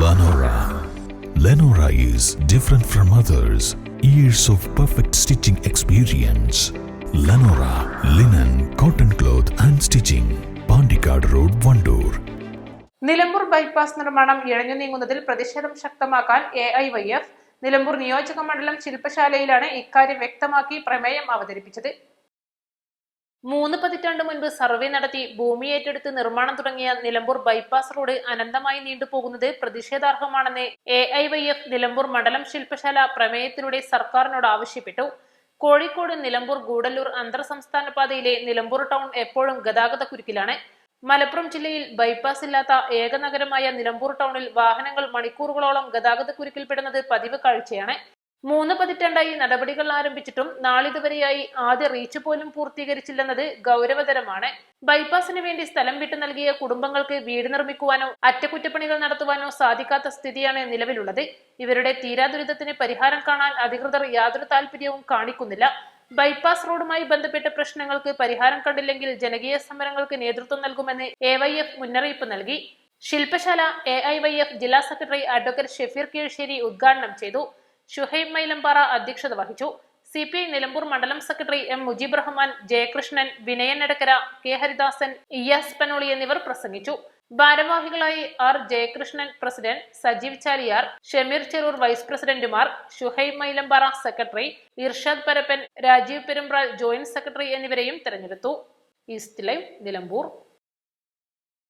Lenora. Lenora is different from others. Years of perfect stitching experience. Lenora linen, cotton cloth and stitching. Pandikad Road, Vandoor. Nilambur bypass നിർമ്മാണം ഇഴഞ്ഞു നീങ്ങുന്നതിൽ പ്രതിഷേധം ശക്തമാക്കാൻ AIYF Nilambur നിയോജക മണ്ഡലം ശില്പശാലയിലാണ് ഇക്കാര്യം വ്യക്തമാക്കി പ്രമേയം അവതരിപ്പിച്ചത്. 3 പതിറ്റാണ്ട് മുൻപ് സർവേ നടത്തി ഭൂമി ഏറ്റെടുത്ത് നിർമ്മാണം തുടങ്ങിയ നിലമ്പൂർ ബൈപ്പാസ് റോഡ് അനന്തമായി നീണ്ടുപോകുന്നത് പ്രതിഷേധാർഹമാണെന്ന് AIYF നിലമ്പൂർ മണ്ഡലം ശില്പശാല പ്രമേയത്തിലൂടെ സർക്കാരിനോട് ആവശ്യപ്പെട്ടു. കോഴിക്കോട് നിലമ്പൂർ ഗൂഡല്ലൂർ അന്തർ സംസ്ഥാന പാതയിലെ നിലമ്പൂർ ടൗൺ എപ്പോഴും ഗതാഗത കുരുക്കിലാണ്. മലപ്പുറം ജില്ലയിൽ ബൈപ്പാസ് ഇല്ലാത്ത ഏക നഗരമായ നിലമ്പൂർ ടൗണിൽ വാഹനങ്ങൾ മണിക്കൂറുകളോളം ഗതാഗത കുരുക്കിൽപ്പെടുന്നത് പതിവ് കാഴ്ചയാണ്. 3 പതിറ്റാണ്ടായി നടപടികൾ ആരംഭിച്ചിട്ടും നാളിതുവരെയായി ആദ്യ റീച്ച് പോലും പൂർത്തീകരിച്ചില്ലെന്നത് ഗൗരവതരമാണ്. ബൈപ്പാസിന് വേണ്ടി സ്ഥലം വിട്ടു നൽകിയ കുടുംബങ്ങൾക്ക് വീട് നിർമ്മിക്കുവാനോ അറ്റകുറ്റപ്പണികൾ നടത്തുവാനോ സാധിക്കാത്ത സ്ഥിതിയാണ് നിലവിലുള്ളത്. ഇവരുടെ തീരാദുരിതത്തിന് പരിഹാരം കാണാൻ അധികൃതർ യാതൊരു താല്പര്യവും കാണിക്കുന്നില്ല. ബൈപ്പാസ് റോഡുമായി ബന്ധപ്പെട്ട പ്രശ്നങ്ങൾക്ക് പരിഹാരം കണ്ടില്ലെങ്കിൽ ജനകീയ സമരങ്ങൾക്ക് നേതൃത്വം നൽകുമെന്ന് AIYF മുന്നറിയിപ്പ് നൽകി. ശില്പശാല AIYF ജില്ലാ സെക്രട്ടറി അഡ്വക്കേറ്റ് ഷെഫീർ കീഴ്ശ്ശേരി ഉദ്ഘാടനം ചെയ്തു. ഷുഹൈബ് മൈലമ്പാറ അധ്യക്ഷത വഹിച്ചു. CPI നിലമ്പൂർ മണ്ഡലം secretary M Mujeeb Rahman, Jayakrishnan, Vinayan Edakkara, K Haridasan, Iyas Panoli എന്നിവർ പ്രസംഗിച്ചു. ഭാരവാഹികളായി R Jayakrishnan president, Sajeev Chaliyar, Shameer Cherur vice പ്രസിഡന്റുമാർ, Shuhaib Mylampara secretary, Irshad Parappan, Rajeev Perumpral joint secretary എന്നിവരെയും തെരഞ്ഞെടുത്തു. East live, Nilambur.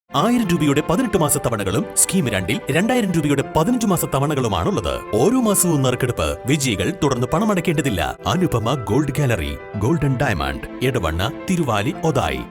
1000 രൂപയുടെ 18 മാസ തവണകളും സ്കീം 2-ൽ 2000 രൂപയുടെ 15 മാസ തവണകളുമാണുള്ളത്. ഓരോ മാസവും നറുക്കെടുപ്പ്. വിജയികൾ തുടർന്ന് പണമടയ്ക്കേണ്ടതില്ല. Anupama gold gallery, golden diamond, Edavanna, Thiruvali, Othayi.